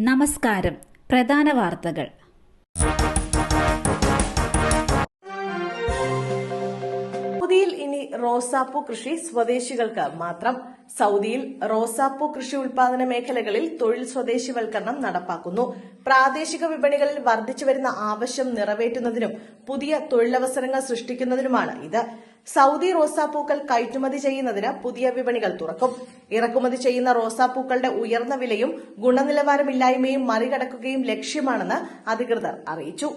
നമസ്കാരം. പ്രധാന വാർത്തകൾ. സൗദിയിൽ ഇനി റോസാപ്പൂ കൃഷി സ്വദേശികൾക്ക് മാത്രം. സൗദിയിൽ റോസാപ്പൂ കൃഷി ഉൽപാദന മേഖലകളിൽ തൊഴിൽ സ്വദേശിവൽക്കരണം നടപ്പാക്കുന്നു. പ്രാദേശിക വിപണികളിൽ വർദ്ധിച്ചുവരുന്ന ആവശ്യം നിറവേറ്റുന്നതിനും പുതിയ തൊഴിലവസരങ്ങൾ സൃഷ്ടിക്കുന്നതിനുമാണ് ഇത്. സൗദി റോസാപ്പൂക്കൾ കയറ്റുമതി ചെയ്യുന്നതിന് പുതിയ വിപണികൾ തുറക്കും. ഇറക്കുമതി ചെയ്യുന്ന റോസാപ്പൂക്കളുടെ ഉയർന്ന വിലയും ഗുണനിലവാരമില്ലായ്മയും മറികടക്കുകയും ലക്ഷ്യമാണെന്ന് അധികൃതർ അറിയിച്ചു.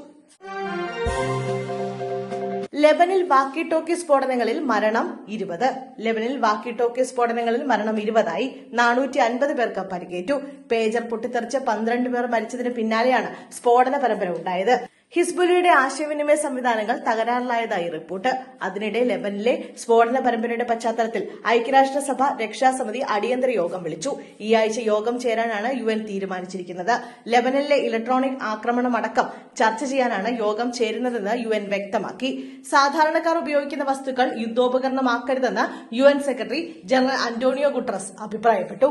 ലെബനിൽ വാക്കി ടോക്കി സ്ഫോടനങ്ങളിൽ മരണം 20. ലെബനിൽ വാക്കി ടോക്കി സ്ഫോടനങ്ങളിൽ മരണം 20ആയി. 450 പേർക്ക് പരിക്കേറ്റു. പേജർ പൊട്ടിത്തെറിച്ച് 12 പേർ മരിച്ചതിന് പിന്നാലെയാണ് സ്ഫോടന പരമ്പര ഉണ്ടായത്. ഹിസ്ബുല്ലയുടെ ആശയവിനിമയ സംവിധാനങ്ങൾ തകരാറിലായതായി റിപ്പോർട്ട്. അതിനിടെ ലെബനിലെ സ്ഫോടന പരമ്പരയുടെ പശ്ചാത്തലത്തിൽ ഐക്യരാഷ്ട്രസഭ രക്ഷാസമിതി അടിയന്തര യോഗം വിളിച്ചു. ഈ ആഴ്ച യോഗം ചേരാനാണ് UN തീരുമാനിച്ചിരിക്കുന്നത്. ലെബനനിലെ ഇലക്ട്രോണിക് ആക്രമണമടക്കം ചർച്ച ചെയ്യാനാണ് യോഗം ചേരുന്നതെന്ന് UN വ്യക്തമാക്കി. സാധാരണക്കാർ ഉപയോഗിക്കുന്ന വസ്തുക്കൾ യുദ്ധോപകരണമാക്കരുതെന്ന് UN secretary general Antonio Guterres അഭിപ്രായപ്പെട്ടു.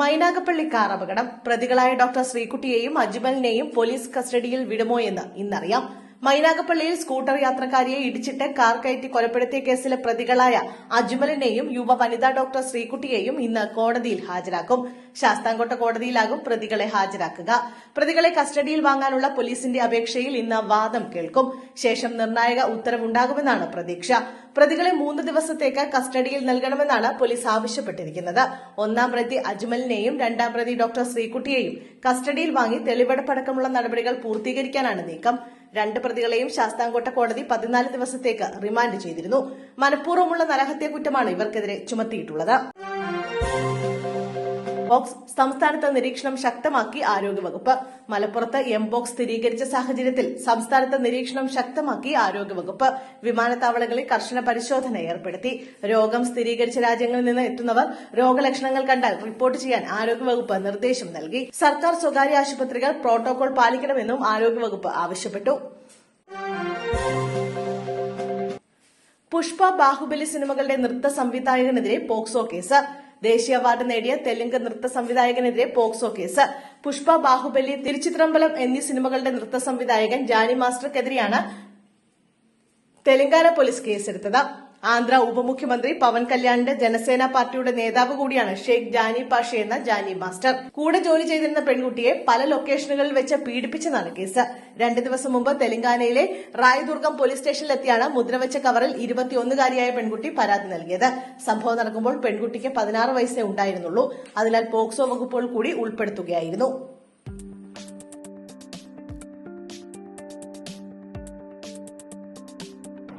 മൈനാഗപ്പള്ളി കാർ അപകടം. പ്രതികളായ ഡോക്ടർ ശ്രീകുട്ടിയെയും അജ്മലിനെയും പോലീസ് കസ്റ്റഡിയിൽ വിടുമോയെന്ന് ഇന്നറിയാം. മൈനാഗപ്പള്ളിയിൽ സ്കൂട്ടർ യാത്രക്കാരിയെ ഇടിച്ചിട്ട് കാർ കയറ്റി കൊലപ്പെടുത്തിയ കേസിലെ പ്രതികളായ അജ്മലിനെയും യുവ വനിതാ ഡോക്ടർ ശ്രീകുട്ടിയെയും ഇന്ന് കോടതിയിൽ ഹാജരാക്കും. ശാസ്താംകോട്ട കോടതിയിലാകും പ്രതികളെ ഹാജരാക്കുക. പ്രതികളെ കസ്റ്റഡിയിൽ വാങ്ങാനുള്ള പോലീസിന്റെ അപേക്ഷയിൽ ഇന്ന് വാദം കേൾക്കും. ശേഷം നിർണായക ഉത്തരവുണ്ടാകുമെന്നാണ് പ്രതീക്ഷ. പ്രതികളെ 3 ദിവസത്തേക്ക് കസ്റ്റഡിയിൽ നൽകണമെന്നാണ് പോലീസ് ആവശ്യപ്പെട്ടിരിക്കുന്നത്. 1-ാം പ്രതി അജ്മലിനെയും 2-ാം പ്രതി ഡോക്ടർ ശ്രീകുട്ടിയെയും കസ്റ്റഡിയിൽ വാങ്ങി തെളിവെടുപ്പടക്കമുള്ള നടപടികൾ പൂർത്തീകരിക്കാനാണ് നീക്കം. 2 പ്രതികളെയും ശാസ്താംകോട്ട കോടതി 14 ദിവസത്തേക്ക് റിമാൻഡ് ചെയ്തിരുന്നു. മനഃപൂർവ്വമുള്ള നരഹത്യാ കുറ്റമാണ് ഇവർക്കെതിരെ ചുമത്തിയിട്ടുള്ളത്. സംസ്ഥാനത്ത് നിരീക്ഷണം ശക്തമാക്കി ആരോഗ്യവകുപ്പ്. മലപ്പുറത്ത് എംപോക്സ് സ്ഥിരീകരിച്ച സാഹചര്യത്തിൽ സംസ്ഥാനത്ത് നിരീക്ഷണം ശക്തമാക്കി ആരോഗ്യവകുപ്പ്. വിമാനത്താവളങ്ങളിൽ കർശന പരിശോധന ഏർപ്പെടുത്തി. രോഗം സ്ഥിരീകരിച്ച രാജ്യങ്ങളിൽ നിന്ന് എത്തുന്നവർ രോഗലക്ഷണങ്ങൾ കണ്ടാൽ റിപ്പോർട്ട് ചെയ്യാൻ ആരോഗ്യവകുപ്പ് നിർദ്ദേശം നൽകി. സർക്കാർ സ്വകാര്യ ആശുപത്രികൾ പ്രോട്ടോകോൾ പാലിക്കണമെന്നും ആരോഗ്യവകുപ്പ് ആവശ്യപ്പെട്ടു. പുഷ്പ, ബാഹുബലി സിനിമകളുടെ നൃത്ത സംവിധായകനെതിരെ പോക്സോ കേസ്. ദേശീയ അവാർഡ് നേടിയ തെലുങ്ക് നൃത്ത സംവിധായകനെതിരെ പോക്സോ കേസ്. പുഷ്പ, ബാഹുബലി, തിരുച്ചിത്രമ്പലം എന്നീ സിനിമകളുടെ നൃത്ത സംവിധായകൻ ജാനി മാസ്റ്റർക്കെതിരെയാണ് തെലങ്കാന പോലീസ് കേസെടുത്തത്. ആന്ധ്ര ഉപമുഖ്യമന്ത്രി പവൻ കല്യാണിന്റെ ജനസേന പാർട്ടിയുടെ നേതാവ് കൂടിയാണ് ഷെയ്ഖ് ജാനി പാഷ എന്ന ജാനി മാസ്റ്റർ. കൂടെ ജോലി ചെയ്തിരുന്ന പെൺകുട്ടിയെ പല ലൊക്കേഷനുകളിൽ വെച്ച് പീഡിപ്പിച്ചെന്നാണ് കേസ്. 2 ദിവസം മുമ്പ് തെലങ്കാനയിലെ റായദുർഗം പോലീസ് സ്റ്റേഷനിലെത്തിയാണ് മുദ്രവെച്ച കവറിൽ 21-കാരിയായ പെൺകുട്ടി പരാതി നൽകിയത്. സംഭവം നടക്കുമ്പോൾ പെൺകുട്ടിക്ക് 16 വയസ്സേ ഉണ്ടായിരുന്നുള്ളൂ. അതിനാൽ പോക്സോ വകുപ്പുകൾ കൂടി ഉൾപ്പെടുത്തുകയായിരുന്നു.